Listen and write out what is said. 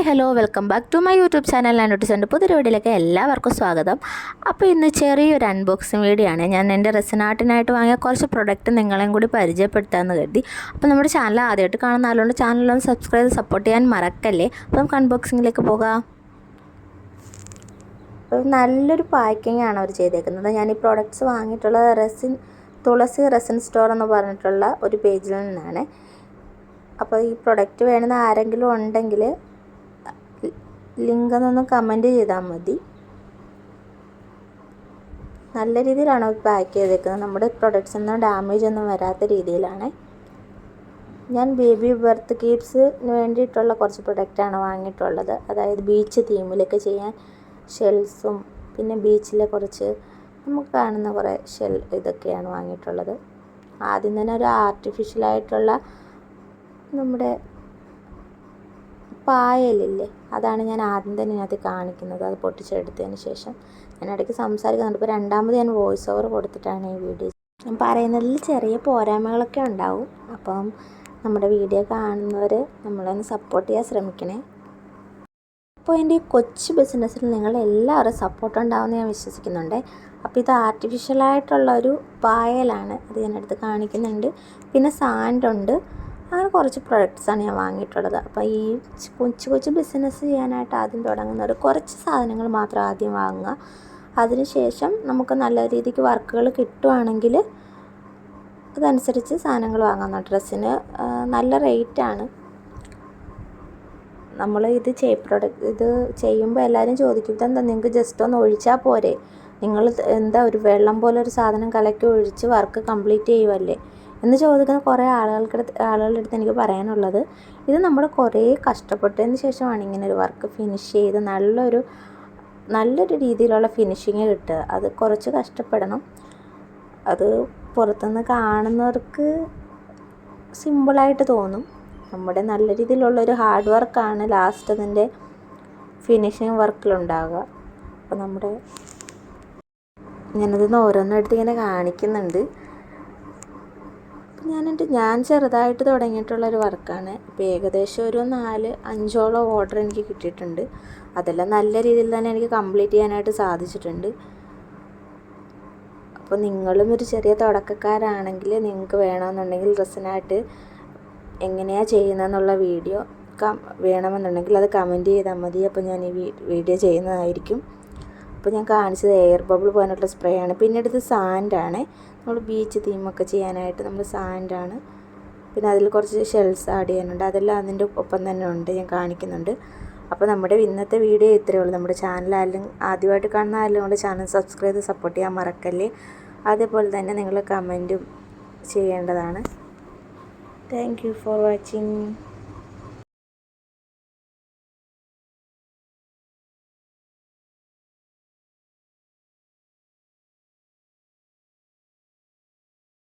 Hi hello welcome back to my YouTube channel നോട്ടീസിൻ്റെ പുതിയ വീഡിയോയിലേക്ക് എല്ലാവർക്കും സ്വാഗതം. അപ്പോൾ ഇന്ന് ചെറിയൊരു അൺബോക്സിങ് വീഡിയോ ആണ്. ഞാൻ എൻ്റെ റെസിനാർട്ടിനായിട്ട് വാങ്ങിയ കുറച്ച് പ്രൊഡക്റ്റ് നിങ്ങളെയും കൂടി പരിചയപ്പെടുത്താമെന്ന് കരുതി. അപ്പോൾ നമ്മുടെ ചാനൽ ആദ്യമായിട്ട് കാണുന്ന ആളുകൊണ്ട് ചാനലൊന്ന് സബ്സ്ക്രൈബ് സപ്പോർട്ട് ചെയ്യാൻ മറക്കല്ലേ. അപ്പോൾ നമുക്ക് അൺബോക്സിങ്ങിലേക്ക് പോകാം. അപ്പോൾ നല്ലൊരു പാക്കിംഗ് ആണ് അവർ ചെയ്തേക്കുന്നത്. ഞാൻ ഈ പ്രോഡക്റ്റ്സ് വാങ്ങിയിട്ടുള്ള തുളസി റെസിൻ സ്റ്റോർ എന്ന് പറഞ്ഞിട്ടുള്ള ഒരു പേജിൽ നിന്നാണ്. അപ്പോൾ ഈ പ്രൊഡക്റ്റ് വേണമെന്ന് ആരെങ്കിലും ഉണ്ടെങ്കിൽ ലിങ്ക് ഒന്ന് കമൻറ്റ് ചെയ്താൽ മതി. നല്ല രീതിയിലാണ് പാക്ക് ചെയ്തേക്കുന്നത്. നമ്മുടെ പ്രൊഡക്ട്സ് ഒന്നും ഡാമേജ് ഒന്നും വരാത്ത രീതിയിലാണ്. ഞാൻ ബേബി ബർത്ത് കീപ്സിന് വേണ്ടിയിട്ടുള്ള കുറച്ച് പ്രൊഡക്റ്റാണ് വാങ്ങിയിട്ടുള്ളത്. അതായത് ബീച്ച് തീമിലൊക്കെ ചെയ്യാൻ ഷെൽസും പിന്നെ ബീച്ചിലെ കുറച്ച് നമുക്ക് കാണുന്ന കുറേ ഇതൊക്കെയാണ് വാങ്ങിയിട്ടുള്ളത്. ആദ്യം തന്നെ ഒരു ആർട്ടിഫിഷ്യലായിട്ടുള്ള നമ്മുടെ പായലില്ലേ, അതാണ് ഞാൻ ആദ്യം തന്നെ ഇതിനകത്ത് കാണിക്കുന്നത്. അത് പൊട്ടിച്ചെടുത്തതിന് ശേഷം ഞാൻ ഇടയ്ക്ക് സംസാരിക്കുന്നുണ്ട്. ഇപ്പോൾ രണ്ടാമത് ഞാൻ വോയിസ് ഓവർ കൊടുത്തിട്ടാണ് ഈ വീഡിയോ. ഞാൻ പറയുന്നതിൽ ചെറിയ പോരായ്മകളൊക്കെ ഉണ്ടാവും. അപ്പം നമ്മുടെ വീഡിയോ കാണുന്നവർ നമ്മളൊന്ന് സപ്പോർട്ട് ചെയ്യാൻ ശ്രമിക്കണേ. അപ്പോൾ എൻ്റെ ഈ കൊച്ചു ബിസിനസ്സിൽ നിങ്ങളെല്ലാവരും സപ്പോർട്ട് ഉണ്ടാവുമെന്ന് ഞാൻ വിശ്വസിക്കുന്നുണ്ട്. അപ്പോൾ ഇത് ആർട്ടിഫിഷ്യലായിട്ടുള്ള ഒരു പായലാണ്, അത് ഞാനെടുത്ത് കാണിക്കുന്നുണ്ട്. പിന്നെ സാൻഡുണ്ട്. അങ്ങനെ കുറച്ച് പ്രൊഡക്ട്സാണ് ഞാൻ വാങ്ങിയിട്ടുള്ളത്. അപ്പോൾ ഈ കൊച്ചു ബിസിനസ് ചെയ്യാനായിട്ട് ആദ്യം തുടങ്ങുന്നവർ കുറച്ച് സാധനങ്ങൾ മാത്രം ആദ്യം വാങ്ങുക. അതിനുശേഷം നമുക്ക് നല്ല രീതിക്ക് വർക്കുകൾ കിട്ടുവാണെങ്കിൽ അതനുസരിച്ച് സാധനങ്ങൾ വാങ്ങാം. ഡ്രസ്സിന് നല്ല റേറ്റാണ്. നമ്മൾ ഇത് ചെയ്യുമ്പോൾ എല്ലാവരും ചോദിക്കും, ഇതെന്താ നിങ്ങൾക്ക് ജസ്റ്റ് ഒന്ന് ഒഴിച്ചാൽ പോരെ, നിങ്ങൾ എന്താ ഒരു വെള്ളം പോലെ ഒരു സാധനം കലക്കി ഒഴിച്ച് വർക്ക് കംപ്ലീറ്റ് ചെയ്യുമല്ലേ എന്ന് ചോദിക്കുന്ന കുറേ ആളുകളുടെ അടുത്ത് എനിക്ക് പറയാനുള്ളത്, ഇത് നമ്മൾ കുറേ കഷ്ടപ്പെട്ടതിന് ശേഷമാണ് ഇങ്ങനെ ഒരു വർക്ക് ഫിനിഷ് ചെയ്ത് നല്ലൊരു രീതിയിലുള്ള ഫിനിഷിങ് കിട്ടുക. അത് കുറച്ച് കഷ്ടപ്പെടണം. അത് പുറത്തുനിന്ന് കാണുന്നവർക്ക് സിമ്പിളായിട്ട് തോന്നും. നമ്മുടെ നല്ല രീതിയിലുള്ളൊരു ഹാർഡ് വർക്കാണ് ലാസ്റ്റ് അതിൻ്റെ ഫിനിഷിങ് വർക്കിലുണ്ടാവുക. അപ്പോൾ ഞാനതിന്ന് ഓരോന്നെടുത്ത് ഇങ്ങനെ കാണിക്കുന്നുണ്ട്. ഞാൻ ചെറുതായിട്ട് തുടങ്ങിയിട്ടുള്ളൊരു വർക്കാണ്. ഇപ്പോൾ ഏകദേശം ഒരു 4-5ഓളം ഓർഡർ എനിക്ക് കിട്ടിയിട്ടുണ്ട്. അതെല്ലാം നല്ല രീതിയിൽ തന്നെ എനിക്ക് കംപ്ലീറ്റ് ചെയ്യാനായിട്ട് സാധിച്ചിട്ടുണ്ട്. അപ്പോൾ നിങ്ങളും ഒരു ചെറിയ തുടക്കക്കാരാണെങ്കിൽ നിങ്ങൾക്ക് വേണമെന്നുണ്ടെങ്കിൽ ഡ്രസ്സിനായിട്ട് എങ്ങനെയാണ് ചെയ്യുന്നതെന്നുള്ള വീഡിയോ വേണമെന്നുണ്ടെങ്കിൽ അത് കമൻറ്റ് ചെയ്താൽ മതി. അപ്പോൾ ഞാൻ ഈ വീഡിയോ ചെയ്യുന്നതായിരിക്കും. അപ്പോൾ ഞാൻ കാണിച്ചത് എയർ ബബിൾ പോകാനുള്ള സ്പ്രേ ആണ്. പിന്നെ അടുത്ത് സാൻഡാണ്. നമ്മൾ ബീച്ച് തീമൊക്കെ ചെയ്യാനായിട്ട് നമ്മൾ സാൻഡാണ്. പിന്നെ അതിൽ കുറച്ച് ഷെൽസ് ആഡ് ചെയ്യാനുണ്ട്. അതെല്ലാം അതിൻ്റെ ഒപ്പം തന്നെ ഉണ്ട്, ഞാൻ കാണിക്കുന്നുണ്ട്. അപ്പോൾ നമ്മുടെ ഇന്നത്തെ വീഡിയോ ഇത്രയേ ഉള്ളൂ. നമ്മുടെ ചാനൽ ആദ്യമായിട്ട് കാണുന്ന ആരെങ്കിലും ചാനൽ സബ്സ്ക്രൈബ് ചെയ്ത് സപ്പോർട്ട് ചെയ്യാൻ മറക്കല്ലേ. അതേപോലെ തന്നെ നിങ്ങൾ കമൻറ്റും ചെയ്യേണ്ടതാണ്. Thank you for watching.